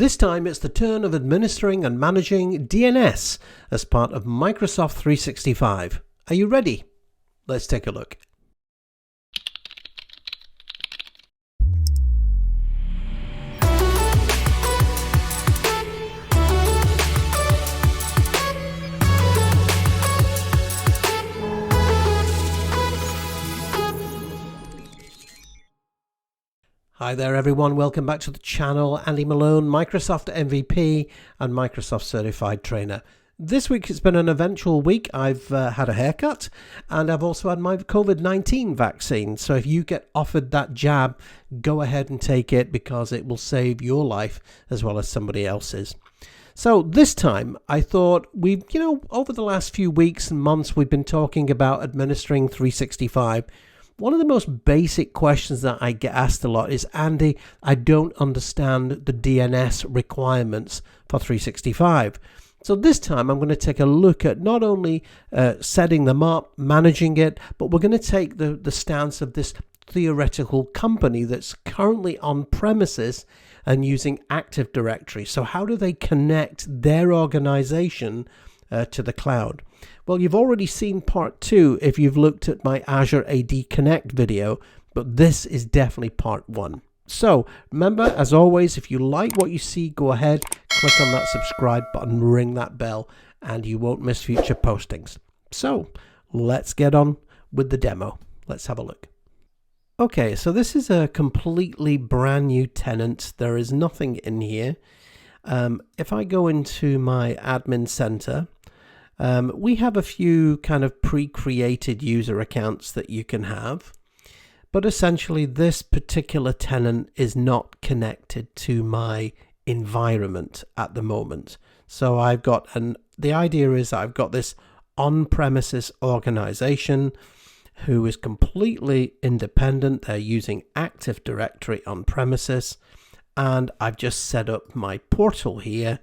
This time it's the turn of administering and managing DNS as part of Microsoft 365. Are you ready? Let's take a look. Hi there everyone, welcome back to the channel. Andy Malone, Microsoft MVP and Microsoft Certified Trainer. This week it's been an eventful week. I've had a haircut and I've also had my COVID-19 vaccine. So if you get offered that jab, go ahead and take it because it will save your life as well as somebody else's. So this time I thought over the last few weeks and months we've been talking about administering 365. One of the most basic questions that I get asked a lot is, Andy, I don't understand the DNS requirements for 365. So this time I'm going to take a look at not only setting them up, managing it, but we're going to take the stance of this theoretical company that's currently on premises and using Active Directory. So how do they connect their organization to the cloud? Well, you've already seen part 2 if you've looked at my Azure AD Connect video, but this is definitely part 1. So remember, as always, if you like what you see, go ahead, click on that subscribe button, ring that bell, and you won't miss future postings. So let's get on with the demo. Let's have a look. Okay, so this is a completely brand new tenant. There is nothing in here. If I go into my admin center, we have a few kind of pre-created user accounts that you can have, but essentially this particular tenant is not connected to my environment at the moment. So I've got, and the idea is I've got this on-premises organization who is completely independent. They're using Active Directory on premises, and I've just set up my portal here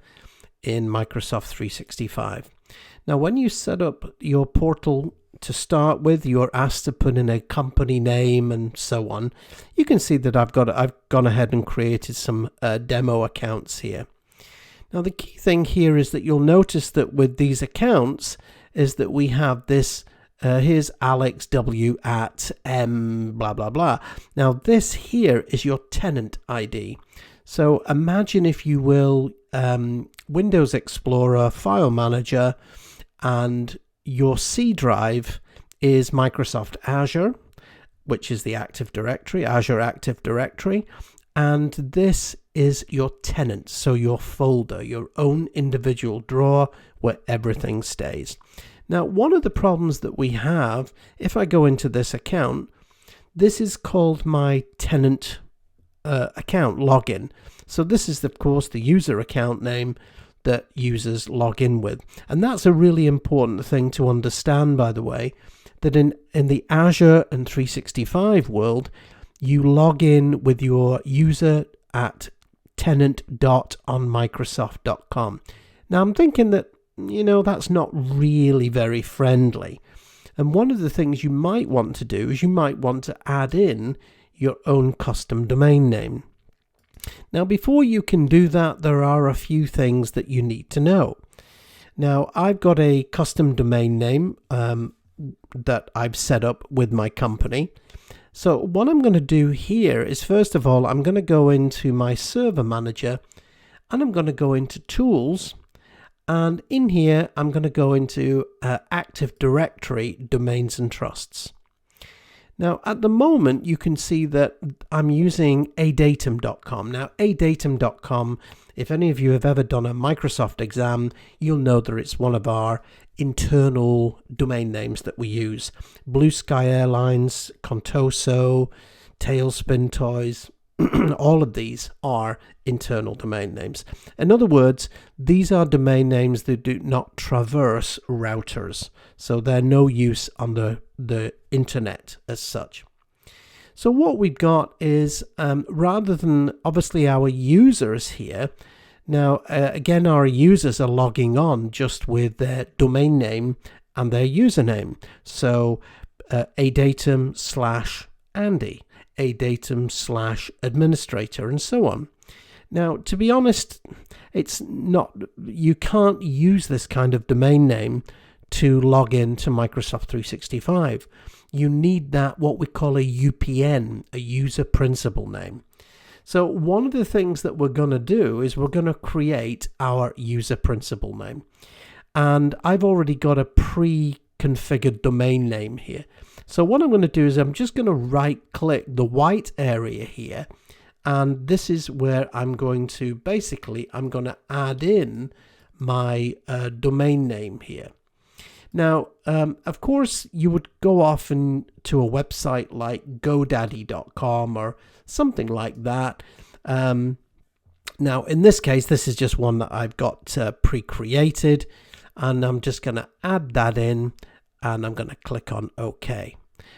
in Microsoft 365. Now, when you set up your portal to start with, you're asked to put in a company name and so on. You can see that I've gone ahead and created some demo accounts here. Now, the key thing here is that you'll notice that with these accounts is that we have this, here's Alex W at M blah, blah, blah. Now, this here is your tenant ID. So imagine, if you will, Windows Explorer, File Manager, and your C drive is Microsoft Azure, which is the Active Directory, Azure Active Directory, and this is your tenant, so your folder, your own individual drawer where everything stays. Now, one of the problems that we have, if I go into this account, this is called my tenant account login. So this is, of course, the user account name that users log in with. And that's a really important thing to understand, by the way, that in the Azure and 365 world, you log in with your user at tenant.onmicrosoft.com. Now, I'm thinking that, that's not really very friendly. And one of the things you might want to do is you might want to add in your own custom domain name. Now, before you can do that, there are a few things that you need to know. Now, I've got a custom domain name that I've set up with my company. So what I'm going to do here is, first of all, I'm going to go into my server manager and I'm going to go into tools. And in here, I'm going to go into Active Directory Domains and Trusts. Now, at the moment, you can see that I'm using adatum.com. Now, adatum.com, if any of you have ever done a Microsoft exam, you'll know that it's one of our internal domain names that we use. Blue Sky Airlines, Contoso, Tailspin Toys, all of these are internal domain names. In other words, these are domain names that do not traverse routers. So they're no use on the internet as such. So what we've got is, rather than obviously our users here, now again, our users are logging on just with their domain name and their username. So adatum/Andy, adatum/administrator, and so on. Now, to be honest, it's not, you can't use this kind of domain name to log in to Microsoft 365. You need that, what we call a UPN, a user principal name. So one of the things that we're going to do is we're going to create our user principal name. And I've already got a pre-configured domain name here. So what I'm going to do is I'm just going to right click the white area here. And this is where I'm going to basically, I'm going to add in my domain name here. Now, of course, you would go off to a website like GoDaddy.com or something like that. Now, in this case, this is just one that I've got pre-created, and I'm just going to add that in, and I'm going to click on OK.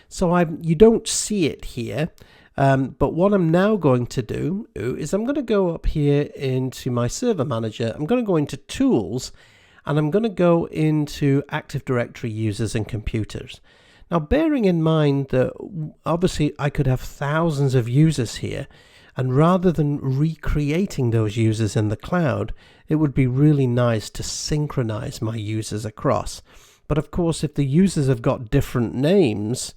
So you don't see it here, but what I'm now going to do is I'm going to go up here into my server manager. I'm going to go into Tools, and I'm going to go into Active Directory users and computers. Now, bearing in mind that obviously I could have thousands of users here, and rather than recreating those users in the cloud, it would be really nice to synchronize my users across. But of course, if the users have got different names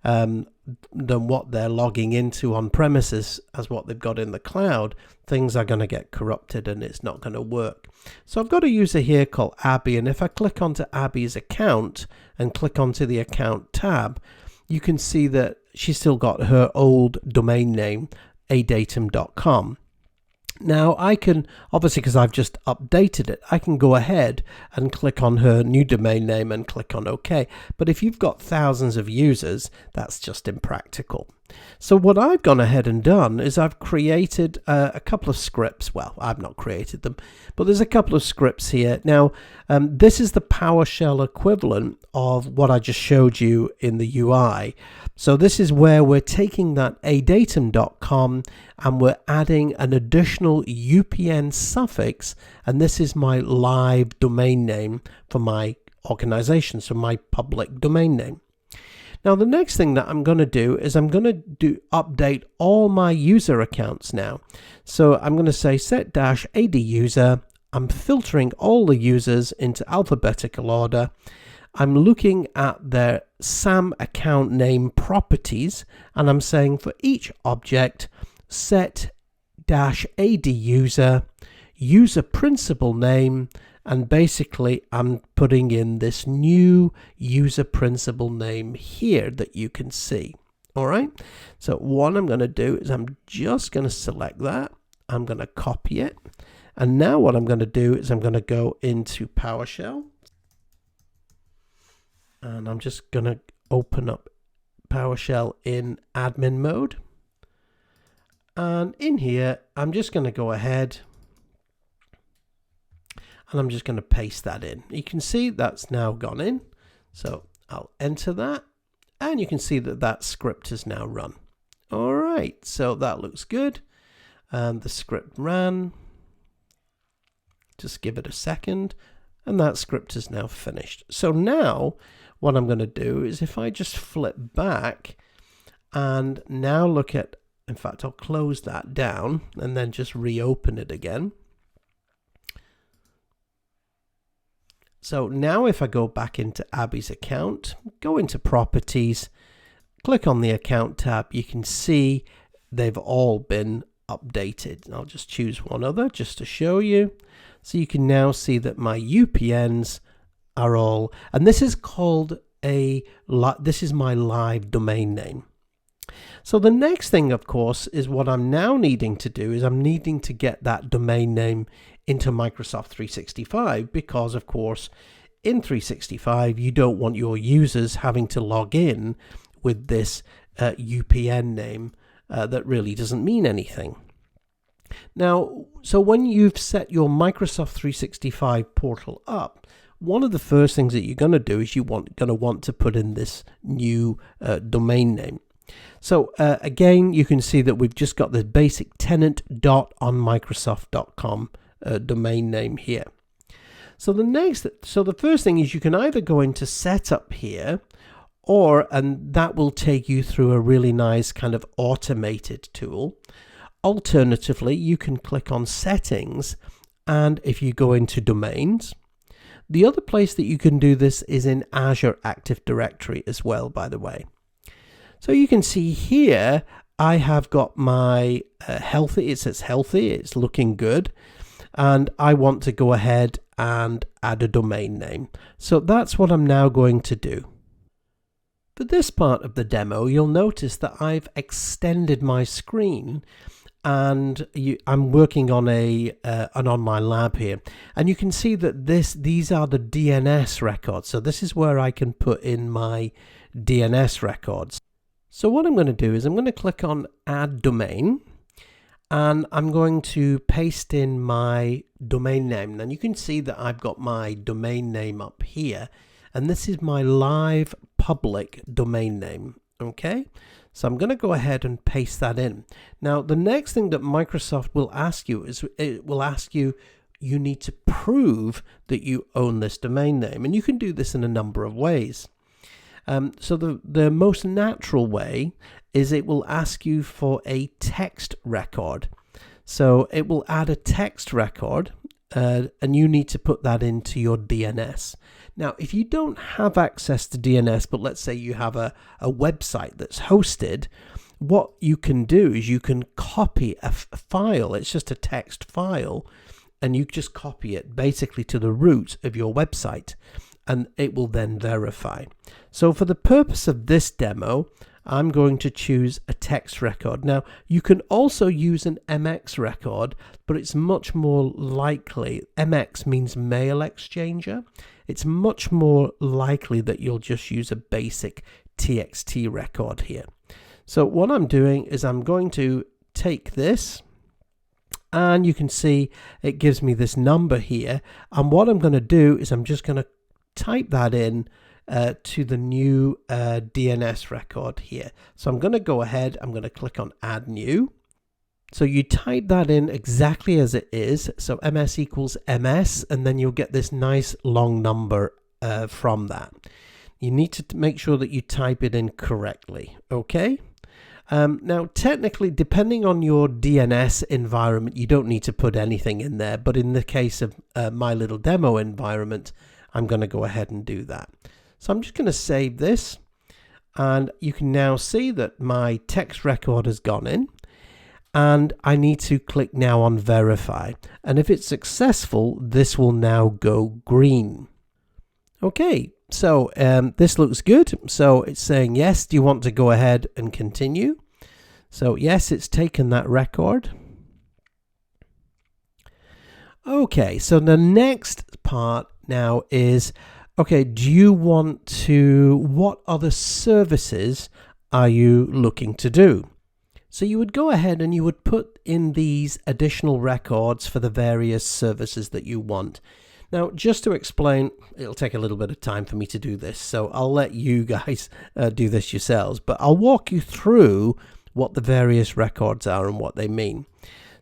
than what they're logging into on premises as what they've got in the cloud, things are going to get corrupted and it's not going to work. So I've got a user here called Abby, and if I click onto Abby's account and click onto the account tab, you can see that she's still got her old domain name, adatum.com. Now I can, obviously because I've just updated it, I can go ahead and click on her new domain name and click on OK. But if you've got thousands of users, that's just impractical. So what I've gone ahead and done is I've created a couple of scripts. Well, I've not created them, but there's a couple of scripts here. Now, this is the PowerShell equivalent of what I just showed you in the UI. So this is where we're taking that adatum.com and we're adding an additional UPN suffix, and this is my live domain name for my organization, so my public domain name. Now the next thing that I'm going to do is I'm going to update all my user accounts now. So I'm going to say set-ADUser. I'm filtering all the users into alphabetical order. I'm looking at their SamAccountName properties, and I'm saying for each object, set-ADUser, UserPrincipalName, and basically I'm putting in this new UserPrincipalName here that you can see. All right, so what I'm going to do is I'm just going to select that. I'm going to copy it, and now what I'm going to do is I'm going to go into PowerShell, and I'm just going to open up PowerShell in admin mode, and in here I'm just going to go ahead and I'm just going to paste that in. You can see that's now gone in, so I'll enter that, and you can see that that script is now run. All right, so that looks good, and the script ran. Just give it a second, and that script is now finished. So now what I'm going to do is if I just flip back and now look at, in fact I'll close that down and then just reopen it again. So now if I go back into Abby's account, go into properties, click on the account tab, you can see they've all been updated. I'll just choose one other just to show you. So you can now see that my UPNs are all, and this is called this is my live domain name. So the next thing, of course, is what I'm now needing to do is I'm needing to get that domain name into Microsoft 365, because of course in 365 you don't want your users having to log in with this UPN name that really doesn't mean anything. Now, so when you've set your Microsoft 365 portal up, one of the first things that you're going to do is going to want to put in this new domain name. So again, you can see that we've just got the basic tenant.onmicrosoft.com domain name here. So the first thing is you can either go into setup here, and that will take you through a really nice kind of automated tool, Alternatively, you can click on Settings, and if you go into Domains, the other place that you can do this is in Azure Active Directory as well, by the way. So you can see here, I have got my healthy, it says healthy, it's looking good. And I want to go ahead and add a domain name. So that's what I'm now going to do. For this part of the demo, you'll notice that I've extended my screen, and I'm working on an online lab here, and you can see that these are the DNS records. So this is where I can put in my DNS records. So what I'm going to do is I'm going to click on Add Domain, and I'm going to paste in my domain name. And you can see that I've got my domain name up here, and this is my live public domain name. Okay, so I'm going to go ahead and paste that in. Now, the next thing that Microsoft will ask you is you need to prove that you own this domain name, and you can do this in a number of ways. So the most natural way is it will ask you for a text record. So it will add a text record, and you need to put that into your DNS. Now, if you don't have access to DNS, but let's say you have a website that's hosted, what you can do is you can copy a file. It's just a text file, and you just copy it basically to the root of your website, and it will then verify. So for the purpose of this demo, I'm going to choose a text record. Now, you can also use an MX record, but it's much more likely, MX means mail exchanger, it's much more likely that you'll just use a basic TXT record here. So what I'm doing is I'm going to take this, and you can see it gives me this number here, and what I'm going to do is I'm just going to type that in to the new DNS record here. So I'm going to go ahead, I'm going to click on Add New. So you type that in exactly as it is, so MS equals MS, and then you'll get this nice long number from that. You need to make sure that you type it in correctly, okay? Now, technically, depending on your DNS environment, you don't need to put anything in there, but in the case of my little demo environment, I'm going to go ahead and do that. So I'm just going to save this, and you can now see that my text record has gone in, and I need to click now on verify, and if it's successful, this will now go green. Okay, so this looks good. So it's saying yes, do you want to go ahead and continue? So yes, it's taken that record. Okay, so the next part now is, okay, do you want to, what other services are you looking to do? So you would go ahead and you would put in these additional records for the various services that you want. Now, just to explain, it'll take a little bit of time for me to do this, so I'll let you guys do this yourselves, but I'll walk you through what the various records are and what they mean.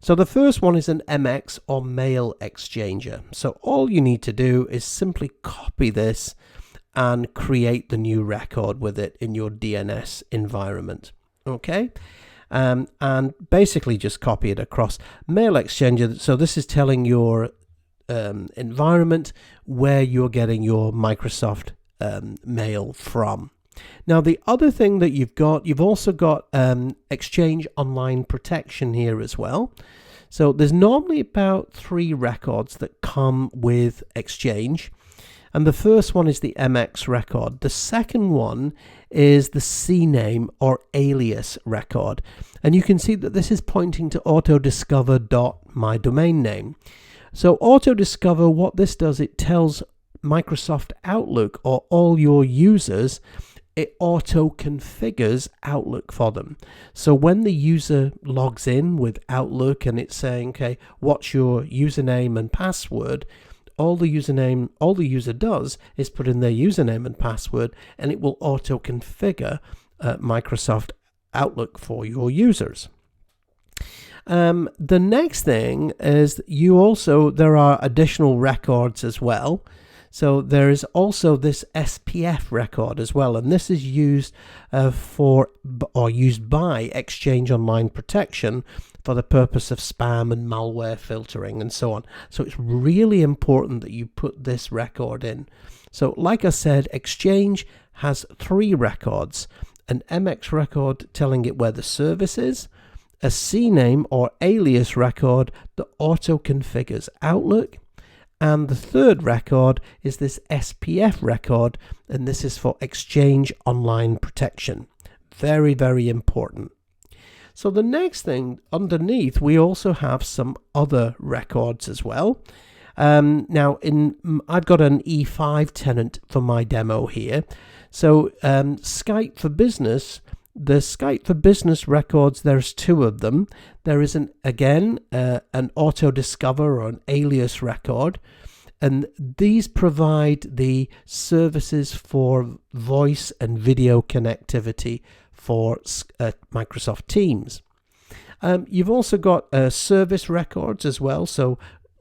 So the first one is an MX or mail exchanger. So all you need to do is simply copy this and create the new record with it in your DNS environment. Okay, and basically just copy it across. Mail exchanger, so this is telling your environment where you're getting your Microsoft mail from. Now, the other thing that you've also got Exchange Online Protection here as well. So there's normally about 3 records that come with Exchange. And the first one is the MX record. The second one is the CNAME or alias record. And you can see that this is pointing to autodiscover.mydomainname. So autodiscover, what this does, it tells Microsoft Outlook or all your users, it auto configures Outlook for them. So when the user logs in with Outlook and it's saying, okay, what's your username and password, all the user does is put in their username and password, and it will auto configure Microsoft Outlook for your users. The next thing is there are additional records as well. So there is also this SPF record as well, and this is used used by Exchange Online Protection for the purpose of spam and malware filtering and so on. So it's really important that you put this record in. So like I said, Exchange has 3 records: an MX record telling it where the service is, a CNAME or alias record that auto configures Outlook, and the third record is this SPF record, and this is for Exchange Online Protection. Very, very important. So the next thing underneath, we also have some other records as well. Now I've got an E5 tenant for my demo here. So Skype for Business, the Skype for Business records, there's 2 of them. There is an auto discover or an alias record, and these provide the services for voice and video connectivity for Microsoft Teams. You've also got service records as well, so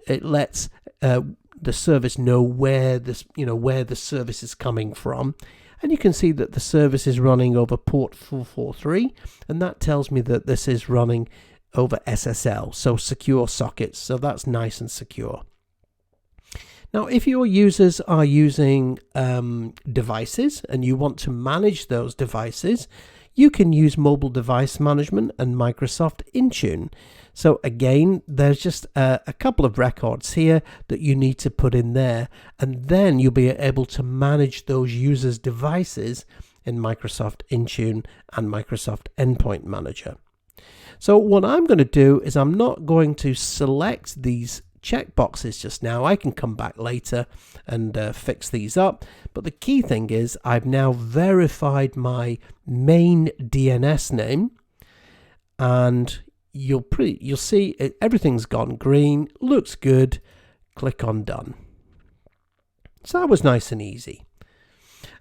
it lets the service know where the service is coming from. And you can see that the service is running over port 443, and that tells me that this is running over SSL, so secure sockets, so that's nice and secure. Now, if your users are using devices and you want to manage those devices, you can use mobile device management and Microsoft Intune. So again, there's just a couple of records here that you need to put in there, and then you'll be able to manage those users' devices in Microsoft Intune and Microsoft Endpoint Manager. So what I'm going to do is I'm not going to select these checkboxes just now. I can come back later and fix these up, but the key thing is I've now verified my main DNS name, and you'll see everything's gone green, looks good. Click on done. So that was nice and easy.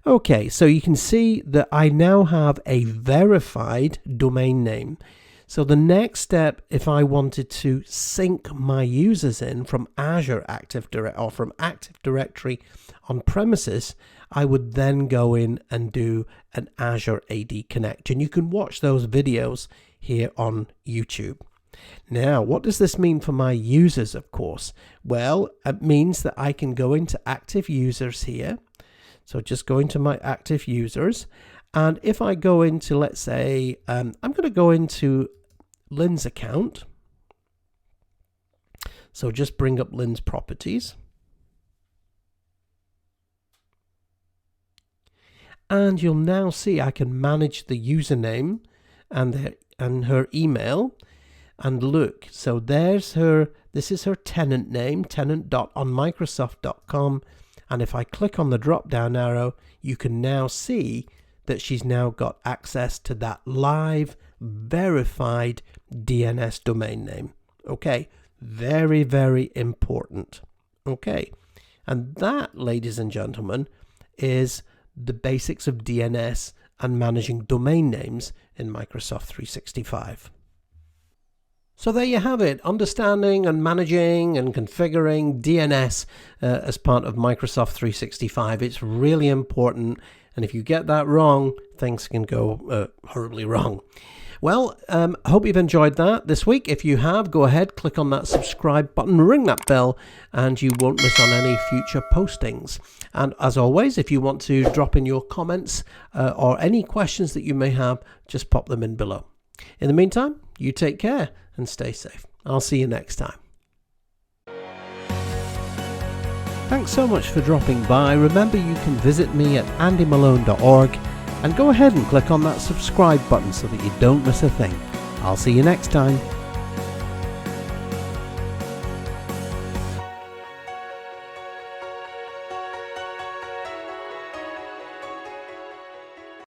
Okay, so you can see that I now have a verified domain name. So the next step, if I wanted to sync my users in from Azure Active Directory or from Active Directory on premises, I would then go in and do an Azure AD Connect. And you can watch those videos here on YouTube. Now, what does this mean for my users, of course? Well, it means that I can go into Active Users here. So just go into my Active Users. And if I go into, let's say, I'm going to go into Lynn's account. So just bring up Lynn's properties. And you'll now see I can manage the username and her email. And look, so there's her, this is her tenant name, tenant.onmicrosoft.com. And if I click on the drop down arrow, you can now see that she's now got access to that live verified DNS domain name. Okay, very, very important. Okay, and that, ladies and gentlemen, is the basics of DNS and managing domain names in Microsoft 365. So there you have it, understanding and managing and configuring DNS as part of Microsoft 365. It's really important, and if you get that wrong, things can go horribly wrong. Well, I hope you've enjoyed that this week. If you have, go ahead, click on that subscribe button, ring that bell, and you won't miss on any future postings. And as always, if you want to drop in your comments or any questions that you may have, just pop them in below. In the meantime, you take care and stay safe. I'll see you next time. Thanks so much for dropping by. Remember, you can visit me at andymalone.org and go ahead and click on that subscribe button so that you don't miss a thing. I'll see you next time.